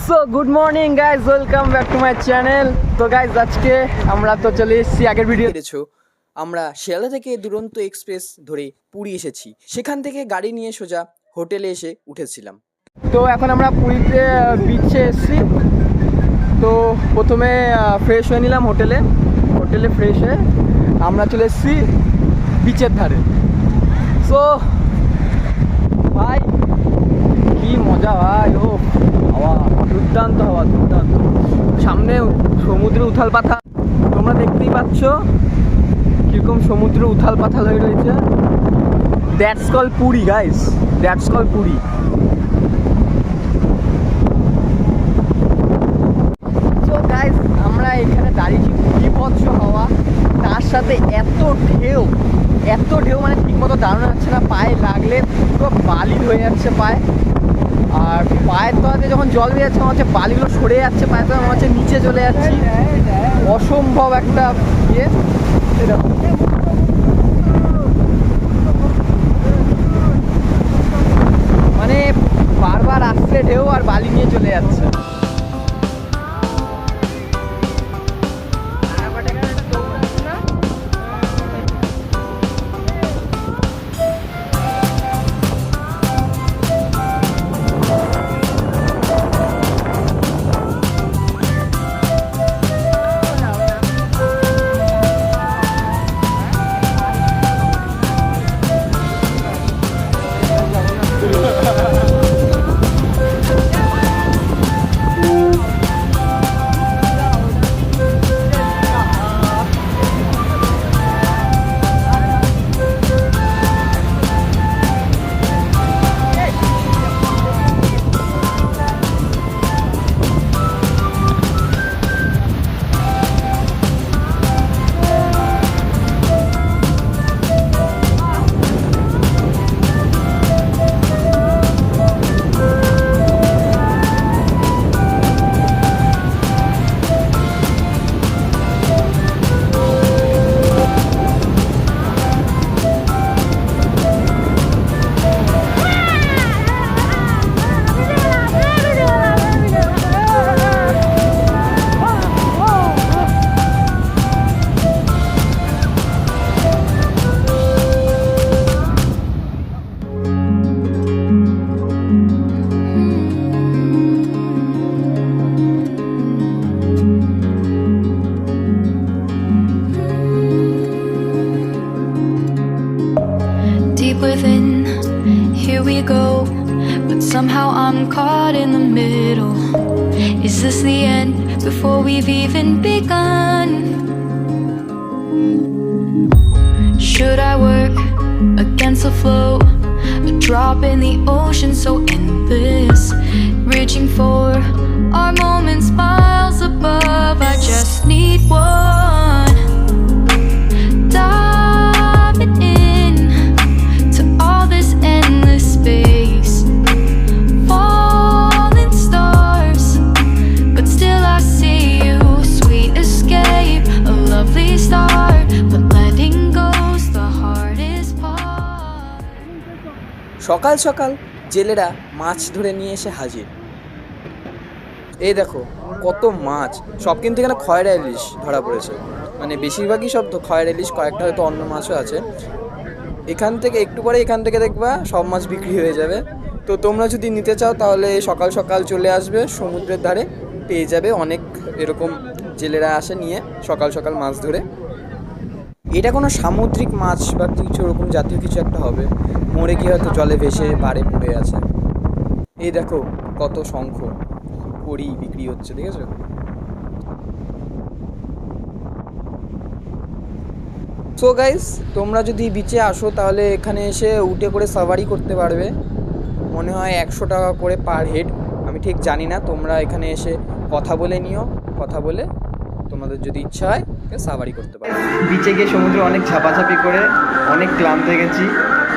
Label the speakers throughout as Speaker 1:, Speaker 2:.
Speaker 1: So good morning guys, welcome back to my channel. তো guys আজকে আমরা তো চলে এসেছি আগের ভিডিও
Speaker 2: পেরেছো, আমরা শিয়ালদা থেকে দুরন্ত এক্সপ্রেস ধরে পুরী এসেছি। সেখান থেকে গাড়ি নিয়ে সোজা হোটেলে এসে উঠেছিলাম।
Speaker 1: তো এখন আমরা পুরীতে বিচে এসেছি। তো প্রথমে ফ্রেশ হয়ে নিলাম হোটেলে ফ্রেশ হয়ে আমরা চলে এসেছি বিচের ধারে। সো ভাই কি মজা ভাই, ও হাওয়া দুর্দান্ত, সামনে সমুদ্রে উথাল পাথাল, তোমরা দেখতেই পাচ্ছ কিরকম সমুদ্র উথাল পাথাল হয়ে রয়েছে। That's call Puri guys, that's call Puri. So guys আমরা এখানে দাঁড়িয়েছি, বিভৎস হাওয়া, তার সাথে এত ঢেউ মানে ঠিকমতো দাঁড়ানো যাচ্ছে না, পায়ে লাগলে পুরো বালি হয়ে যাচ্ছে পায়ে। আর পায়ের তলাতে যখন জল বেয়ে যাচ্ছে, আমার হচ্ছে বালিগুলো সরে যাচ্ছে পায়ের তলা, আমার হচ্ছে নিচে চলে যাচ্ছি। অসম্ভব একটা ইয়ে, এরকম মানে বারবার আসছে ঢেউ আর বালি নিয়ে চলে যাচ্ছে।
Speaker 3: Within, here we go, but somehow I'm caught in the middle. Is this the end before we've even begun? Should I work against the flow, a drop in the ocean so endless, reaching for our moments miles above? I just need one. Diving in to all this endless space, falling stars, but still I see you. Sweet escape, a lovely start, but letting go's the hardest part.
Speaker 2: সকাল সকাল জেলেরা মাছ ধরে নিয়ে এসে হাজির। এই দেখো কত মাছ, সব কিন্তু এখানে খয়রা ইলিশ ধরা পড়েছে, মানে বেশিরভাগই সব তো খয়রা ইলিশ, কয়েকটা হয়তো অন্য মাছও আছে। এখান থেকে একটু পরে এখান থেকে দেখবা সব মাছ বিক্রি হয়ে যাবে। তো তোমরা যদি নিতে চাও তাহলে সকাল সকাল চলে আসবে, সমুদ্রের ধারে পেয়ে যাবে। অনেক এরকম জেলেরা আসে নিয়ে সকাল সকাল মাছ ধরে। এটা কোনো সামুদ্রিক মাছ বা কিছু ওরকম জাতীয় কিছু একটা হবে, মরে গিয়ে হয়তো জলে ভেসে পাড়ে পড়ে আছে। এই দেখো কত শঙ্খ কড়ি বিক্রি হচ্ছে, ঠিক আছে। সো গাইস তোমরা যদি বিচে আসো তাহলে এখানে এসে উঠে করে সাফারি করতে পারবে। মনে হয় 100 টাকা করে পার হেড, আমি ঠিক জানি না। তোমরা এখানে এসে কথা বলে নিও, কথা বলে তোমাদের যদি ইচ্ছা হয় সাফারি করতে পারো।
Speaker 1: বিচে গিয়ে সমুদ্রে অনেক ঝাপাঝাপি করে অনেক ক্লান্ত হয়ে গেছি,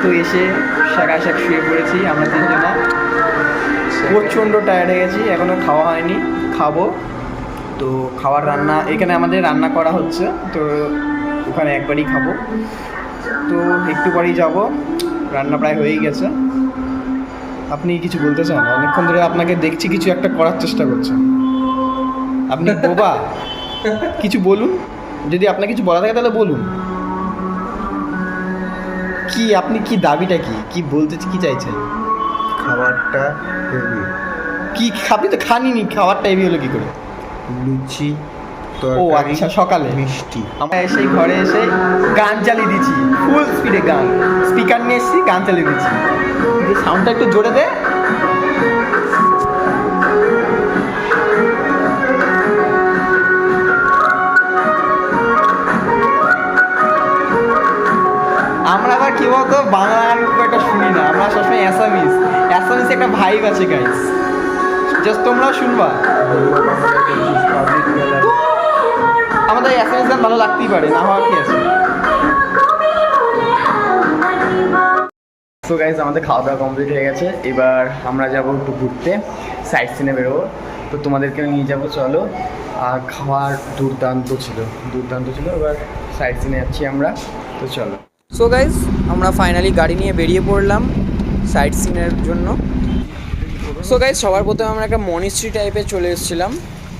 Speaker 1: তো এসে শাক শুয়ে পড়েছি আমরা তিনজনা। প্রচণ্ড টায়ার্ড হয়ে গেছি, এখনও খাওয়া হয়নি, খাবো। তো খাওয়ার রান্না এখানে আমাদের রান্না করা হচ্ছে, তো ওখানে একবারই খাবো। তো একটু পরেই যাব, রান্না প্রায় হয়েই গেছে। আপনি কিছু বলতে চান? অনেকক্ষণ ধরে আপনাকে দেখছি কিছু একটা করার চেষ্টা করছেন। আপনি বোবা, কিছু বলুন। যদি আপনার কিছু বলা থাকে তাহলে বলুন। কি আপনি কি দাবিটা কি বলতে কি চাইছেন?
Speaker 4: খাবারটা হেভি,
Speaker 1: কি আপনি তো খানিনি, খাবারটা হেভি হলো কি করে?
Speaker 4: লুচি
Speaker 1: ও
Speaker 4: তরকারি
Speaker 1: আচ্ছা, সকালে
Speaker 4: মিষ্টি।
Speaker 1: আমরা এসে ঘরে এসে গান চালিয়ে দিচ্ছি, ফুল স্পিডে গান, স্পিকার নিয়ে এসেছি, গান চালিয়ে দিচ্ছি। সাউন্ডটা একটু জোরে দে। আমরা আবার কি বলতো বাংলার খুব একটা শুনি না, আমরা সবসময় অ্যাসামিস একটা ভাইব আছে গাইস, জাস্ট তোমরাও শুনবা। আমাদের অ্যাসামিস গান ভালো লাগতেই পারে, না হওয়ার কি আছে। সো গাইস, আমাদের খাওয়া দাওয়া কমপ্লিট হয়ে গেছে। এবার আমরা যাবো একটু ঘুরতে, সাইট সিনে বেরোবো। তো তোমাদেরকে নিয়ে যাবো, চলো। আর খাওয়ার দুর্দান্ত ছিল। এবার সাইট সিনে যাচ্ছি আমরা, তো চলো।
Speaker 2: সো গাইজ, আমরা ফাইনালি গাড়ি নিয়ে বেরিয়ে পড়লাম সাইট সিনের জন্য। সো গাইজ, সবার প্রথমে আমরা একটা মনিস্ট্রি টাইপে চলে এসেছিলাম।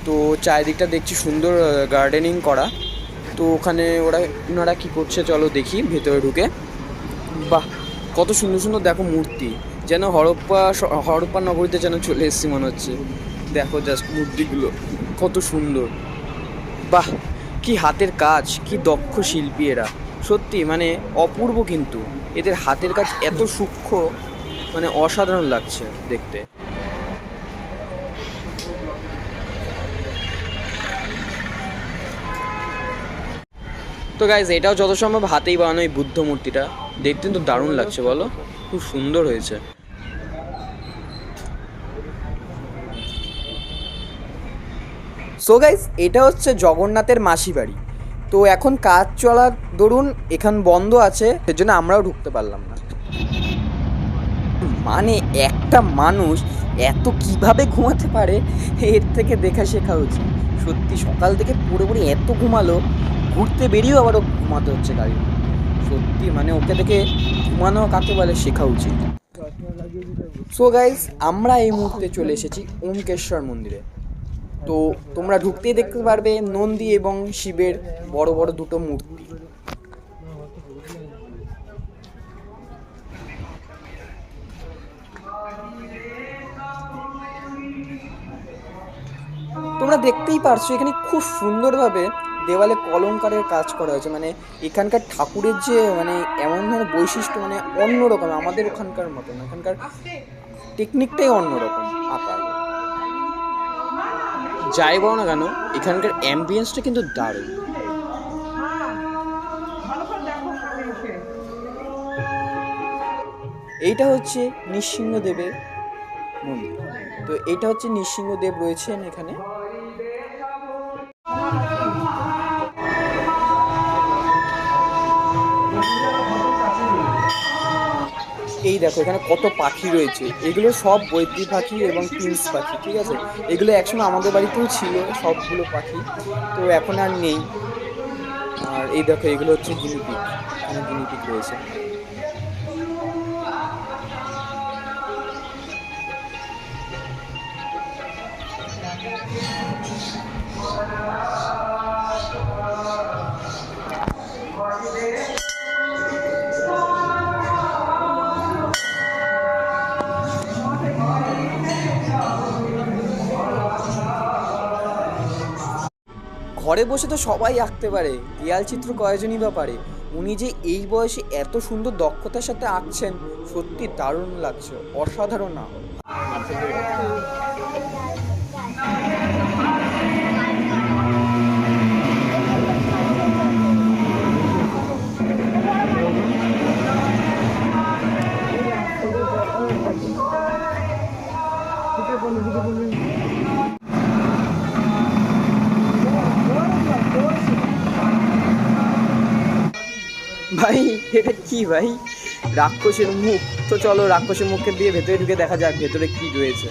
Speaker 2: তো চারিদিকটা দেখছি সুন্দর গার্ডেনিং করা। তো ওখানে ওনারা কী করছে চলো দেখি ভেতরে ঢুকে। বাহ, কত সুন্দর সুন্দর দেখো মূর্তি, যেন হরপ্পা নগরীতে যেন চলে এসেছি মনে হচ্ছে। দেখো জাস্ট মূর্তিগুলো কত সুন্দর। বাহ, কি হাতের কাজ, কি দক্ষ শিল্পী এরা, সত্যি মানে অপূর্ব। কিন্তু এদের হাতের কাজ এত সূক্ষ্ম, মানে অসাধারণ লাগছে দেখতে। তো গাইজ, এটাও যত সম্ভব হাতেই বানানো এই বুদ্ধ মূর্তিটা। দেখতে তো দারুণ লাগছে, বলো, খুব সুন্দর হয়েছে। সো গাইজ, এটা হচ্ছে জগন্নাথের মাসি বাড়ি। তো এখন কাজ চলার দরুন এখান বন্ধ আছে, সেজন্য আমরাও ঢুকতে পারলাম না। মানে একটা মানুষ এত কিভাবে ঘুমাতে পারে, এর থেকে দেখা শেখা উচিত। সত্যি সকাল থেকে পুরোপুরি এত ঘুমালো, ঘুরতে বেরিয়েও আবারও ঘুমাতে হচ্ছে গাড়ি। সত্যি মানে ওকে দেখে ঘুমানো কাকে বলে শেখা উচিত। সো গাইজ, আমরা এই মুহূর্তে চলে এসেছি ওমকেশ্বর মন্দিরে। তো তোমরা ঢুকতেই দেখতে পারবে নন্দী এবং শিবের বড় বড় দুটো মূর্তি। তোমরা দেখতেই পারছো এখানে খুব সুন্দরভাবে দেওয়ালে কলমকারের কাজ করা হয়েছে। মানে এখানকার ঠাকুরের যে মানে এমন ধরনের বৈশিষ্ট্য, মানে অন্যরকম, আমাদের ওখানকার মতো না, এখানকার টেকনিকটাই অন্যরকম আকার। যাই বলো না কেন, এখানকার অ্যাম্বিয়েন্সটা কিন্তু দারুণ। এইটা হচ্ছে নৃসিংহদেবের মন্দির। তো এইটা হচ্ছে নৃসিংহদেব রয়েছেন এখানে। এই দেখো এখানে কত পাখি রয়েছে, এগুলো সব বৈদ্যি পাখি এবং প্রিন্স পাখি, ঠিক আছে। এগুলো একসময় আমাদের বাড়িতেও ছিল সবগুলো পাখি, তো এখন আর নেই। আর এই দেখো এগুলো হচ্ছে গিনিপিগ, এখানে গিনিপিগ রয়েছে। ঘরে বসে তো সবাই আঁকতে পারে, দেয়াল চিত্র কয়জনই বা পারে। উনি যে এই বয়সে এত সুন্দর দক্ষতার সাথে আঁকছেন, সত্যি দারুণ লাগছে, অসাধারণ না। ভাই এটা কি ভাই, রাক্ষসের মুখ। তো চলো রাক্ষসের মুখকে দিয়ে ভেতরে ঢুকে দেখা যাক ভেতরে কি রয়েছে।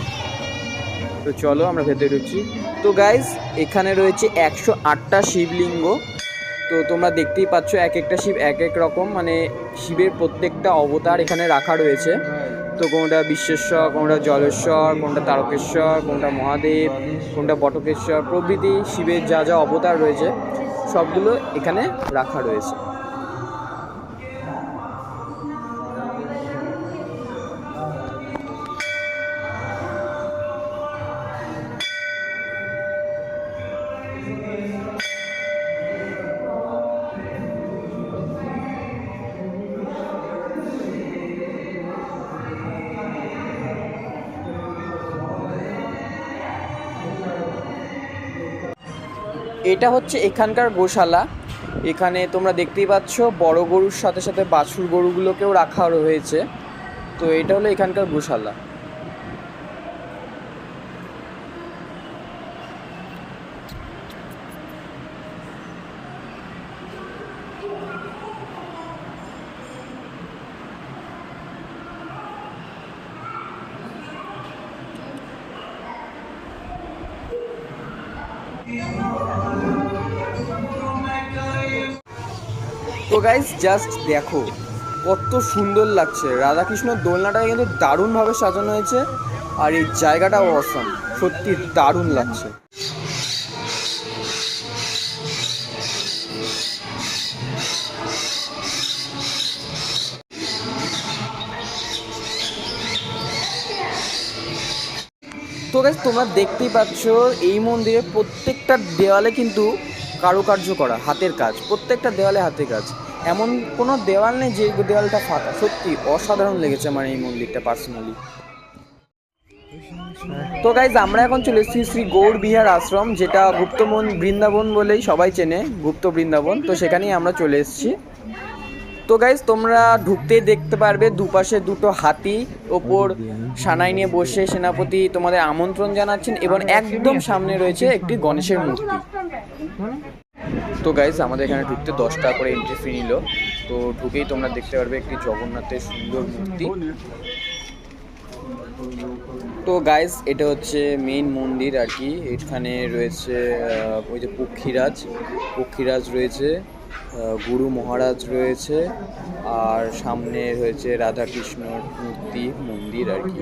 Speaker 2: তো চলো আমরা ভেতরে ঢুকছি। তো গাইজ, এখানে রয়েছে 108টা শিবলিঙ্গ। তো তোমরা দেখতেই পাচ্ছ এক একটা শিব এক এক রকম, মানে শিবের প্রত্যেকটা অবতার এখানে রাখা রয়েছে। তো কোনটা বিশ্বেশ্বর, কোনটা জলেশ্বর, কোনটা তারকেশ্বর, কোনটা মহাদেব, কোনটা বটকেশ্বর প্রভৃতি শিবের যা যা অবতার রয়েছে সবগুলো এখানে রাখা রয়েছে। এটা হচ্ছে এখানকার গোশালা। এখানে তোমরা দেখতেই পাচ্ছ বড় গরুর সাথে সাথে বাছুর গরুগুলোকেও রাখা হয়েছে। তো এটা হলো এখানকার গোশালা। তো গাইস জাস্ট দেখো কত সুন্দর লাগছে, রাধাকৃষ্ণর দোলনাটা কিন্তু দারুণভাবে সাজানো হয়েছে আর এই জায়গাটাও অসম, সত্যি দারুণ লাগছে। তো গাইস তোমরা দেখতেই পাচ্ছ এই মন্দিরে প্রত্যেকটা দেওয়ালে কিন্তু কারুকার্য করা, হাতের কাজ, প্রত্যেকটা দেওয়ালে হাতের কাজ, এমন কোনো দেওয়াল নেই যে দেওয়ালটা ফাঁকা। সত্যি অসাধারণ লেগেছে আমার এই মন্দিরটা পার্সোনালি। তো গাইজ আমরা এখন চলে এসেছি শ্রী গৌর বিহার আশ্রম, যেটা গুপ্ত বৃন্দাবন বলেই সবাই চেনে, গুপ্ত বৃন্দাবন। তো সেখানেই আমরা চলে এসেছি। তো গাইজ তোমরা ঢুকতেই দেখতে পারবে দুপাশে দুটো হাতি ওপর সানাই নিয়ে বসে সেনাপতি তোমাদের আমন্ত্রণ জানাচ্ছেন এবং একদম সামনে রয়েছে একটি গণেশের মূর্তি। তো গাইজ আমাদের এখানে ঢুকতে 10 টাকা করে এন্ট্রি ফি নিল। তো ঢুকেই তোমরা দেখতে পারবে একটি জগন্নাথের সুন্দর মূর্তি। তো গাইজ এটা হচ্ছে মেইন মন্দির আর কি। এখানে রয়েছে ওই যে পক্ষীরাজ রয়েছে, গুরু মহারাজ রয়েছে, আর সামনে রয়েছে রাধাকৃষ্ণর মূর্তি মন্দির আর কি।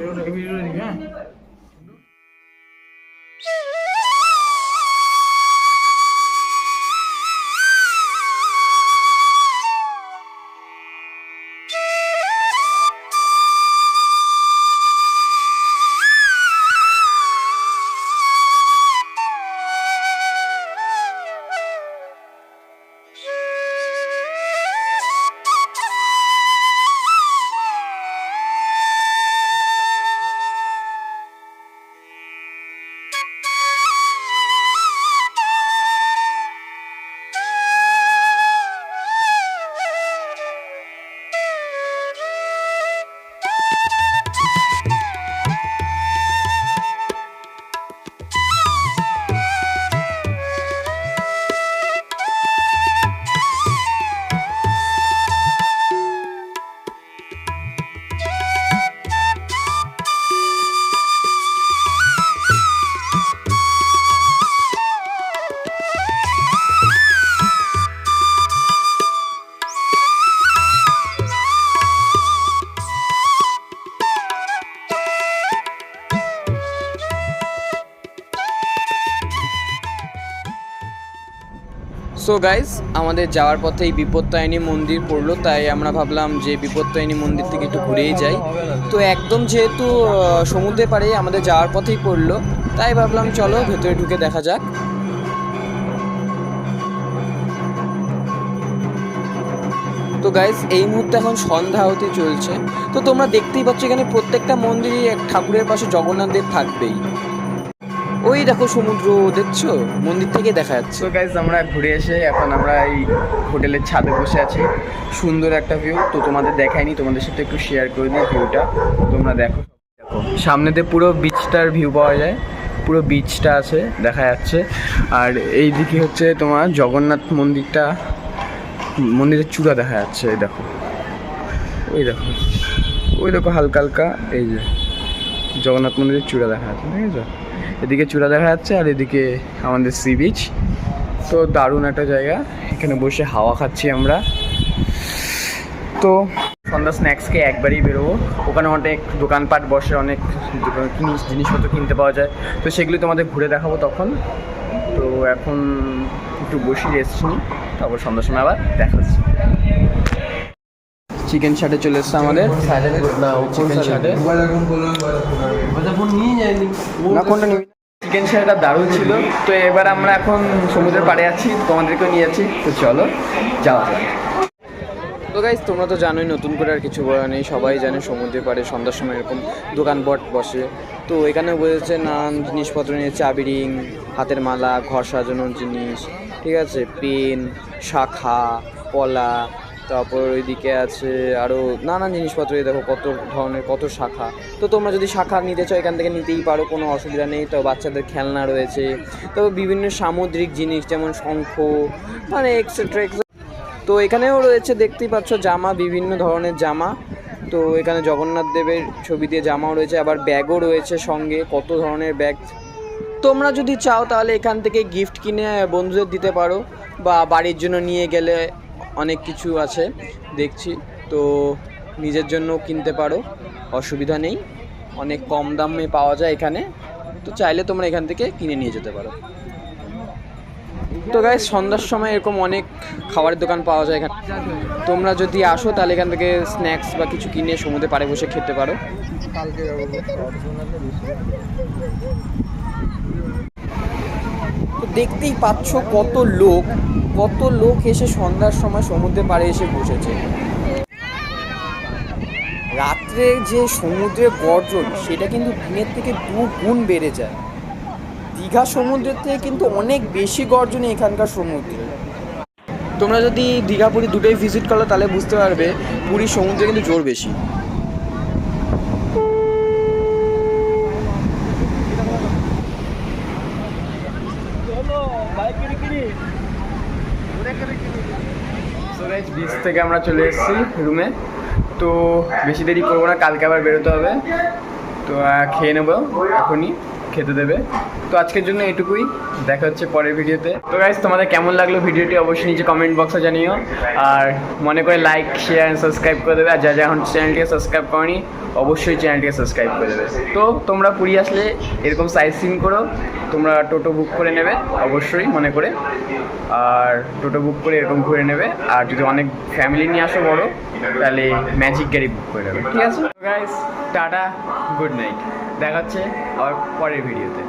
Speaker 2: সো গাইজ আমাদের যাওয়ার পথেই বিপত্তায়নী মন্দির পড়লো, তাই আমরা ভাবলাম যে বিপত্তায়নী মন্দির থেকে একটু ঘুরেই যাই। তো একদম যেহেতু সমুদ্রের পাড়ে আমাদের যাওয়ার পথেই পড়লো, তাই ভাবলাম চলো ভেতরে ঢুকে দেখা যাক। তো গাইজ এই মুহূর্তে এখন সন্ধ্যা হতে চলছে। তো তোমরা দেখতেই পাচ্ছ এখানে প্রত্যেকটা মন্দিরই এক ঠাকুরের পাশে জগন্নাথ দেব থাকবেই। ওই দেখো সমুদ্র, দেখছো মন্দির থেকে দেখা যাচ্ছে। তো গাইজ আমরা ঘুরে এসে এখন আমরা এই হোটেলের ছাদে বসে আছি, সুন্দর একটা ভিউ। তো তোমাদের দেখাইনি, তোমাদের সাথে একটু শেয়ার করে দিই ভিউটা। তোমরা দেখো সামনেতে পুরো বিচটার ভিউ পাওয়া যায়, পুরো বিচটা আছে দেখা যাচ্ছে। আর এই দিকে হচ্ছে তোমার জগন্নাথ মন্দিরটা, মন্দিরের চূড়া দেখা যাচ্ছে। এই দেখো, ওই দেখো হালকা হালকা এই যে জগন্নাথ মন্দিরের চূড়া দেখা যাচ্ছে, ঠিক আছে? এদিকে চূড়া দেখা যাচ্ছে আর এদিকে আমাদের সি বিচ। তো দারুণ একটা জায়গা, এখানে বসে হাওয়া খাচ্ছি আমরা। তো
Speaker 1: সন্ধ্যা স্ন্যাক্স খেয়ে একবারই বেরোবো। ওখানে অনেক দোকানপাট বসে, অনেক জিনিসপত্র কিনতে পাওয়া যায়, তো সেগুলি তোমাদের ঘুরে দেখাবো তখন। তো এখন একটু বসি, রেস্ট নিই, তারপর সন্ধ্যার সময় আবার দেখা হচ্ছে। চিকেন শার্টে চলে এসছে আমাদের চিকেন শার্টে না কোনটা নিবি। চিকেন শার্টটা দারুণ ছিল। তো এবার আমরা এখন সমুদ্রের পাড়ে আছি, তোমাদেরকেও নিয়ে যাচ্ছি, তো চলো যাওয়া যাক। তো গাইজ তোমরা তো জানোই, নতুন করে আর কিছু বলা নেই, সবাই জানে সমুদ্রের পাড়ে সন্ধ্যার সময় এরকম দোকানপাট বসে। তো এখানে বসেছে নানান জিনিসপত্র নিয়ে, চাবি রিং, হাতের মালা, ঘর সাজানোর জিনিস, ঠিক আছে, পেন, শাখা, পলা, তারপর ওইদিকে আছে আরও নানান জিনিসপত্র। দেখো কত ধরনের, কত শাখা। তো তোমরা যদি শাখা নিতে চাও এখান থেকে নিতেই পারো, কোনো অসুবিধা নেই। তো বাচ্চাদের খেলনা রয়েছে, তো বিভিন্ন সামুদ্রিক জিনিস যেমন শঙ্খ, মানে এক্সেট্রা। তো এখানেও রয়েছে, দেখতেই পাচ্ছ, জামা, বিভিন্ন ধরনের জামা। তো এখানে জগন্নাথ দেবের ছবি দিয়ে জামাও রয়েছে, আবার ব্যাগও রয়েছে সঙ্গে, কত ধরনের ব্যাগ। তোমরা যদি চাও তাহলে এখান থেকে গিফট কিনে বন্ধুদের দিতে পারো, বা বাড়ির জন্য নিয়ে গেলে অনেক কিছু আছে দেখছি, তো নিজের জন্য কিনতে পারো, অসুবিধা নেই, অনেক কম দামে পাওয়া যায় এখানে। তো চাইলে তোমরা এখান থেকে কিনে নিয়ে যেতে পারো। তো গাইস সন্ধ্যার সময় এরকম অনেক খাবারের দোকান পাওয়া যায় এখানে, তোমরা যদি আসো তাহলে এখান থেকে স্ন্যাক্স বা কিছু কিনে সমুদ্রে পাড়ে বসে খেতে পারো। তো দেখতেই পাচ্ছ কত লোক এসে সন্ধ্যার সময় সমুদ্রে পাড়ে এসে বসেছে। রাত্রে যে সমুদ্রের গর্জন সেটা কিন্তু দিনের থেকে 2 গুণ বেড়ে যায়। দীঘা সমুদ্রের থেকে কিন্তু অনেক বেশি গর্জনে এখানকার সমুদ্রে। তোমরা যদি দীঘা পুরী দুটোই ভিজিট করো তাহলে বুঝতে পারবে পুরীর সমুদ্রে কিন্তু জোর বেশি। বিচ থেকে আমরা চলে এসেছি রুমে। তো বেশি দেরি করবো না, কালকে আবার বেরোতে হবে। তো খেয়ে নেবো, এখনই খেতে দেবে। তো আজকের জন্য এটুকুই, দেখা হচ্ছে পরের ভিডিওতে। তো গাইস তোমাদের কেমন লাগলো ভিডিওটি অবশ্যই নিচে কমেন্ট বক্সে জানিও, আর মনে করে লাইক, শেয়ার অ্যান্ড সাবস্ক্রাইব করে দেবে। আর যা এখন চ্যানেলটিকে সাবস্ক্রাইব করনি অবশ্যই চ্যানেলটিকে সাবস্ক্রাইব করে দেবে। তো তোমরা পুরী আসলে এরকম সাইট সিন করো, তোমরা টোটো বুক করে নেবে অবশ্যই মনে করে, আর টোটো বুক করে এরকম ঘুরে নেবে। আর যদি অনেক ফ্যামিলি নিয়ে আসো বড়, তাহলে ম্যাজিক গাড়ি বুক করে নেবে, ঠিক আছে। গাইস টাটা, গুড নাইট, দেখা হচ্ছে আবার পরের ভিডিওতে।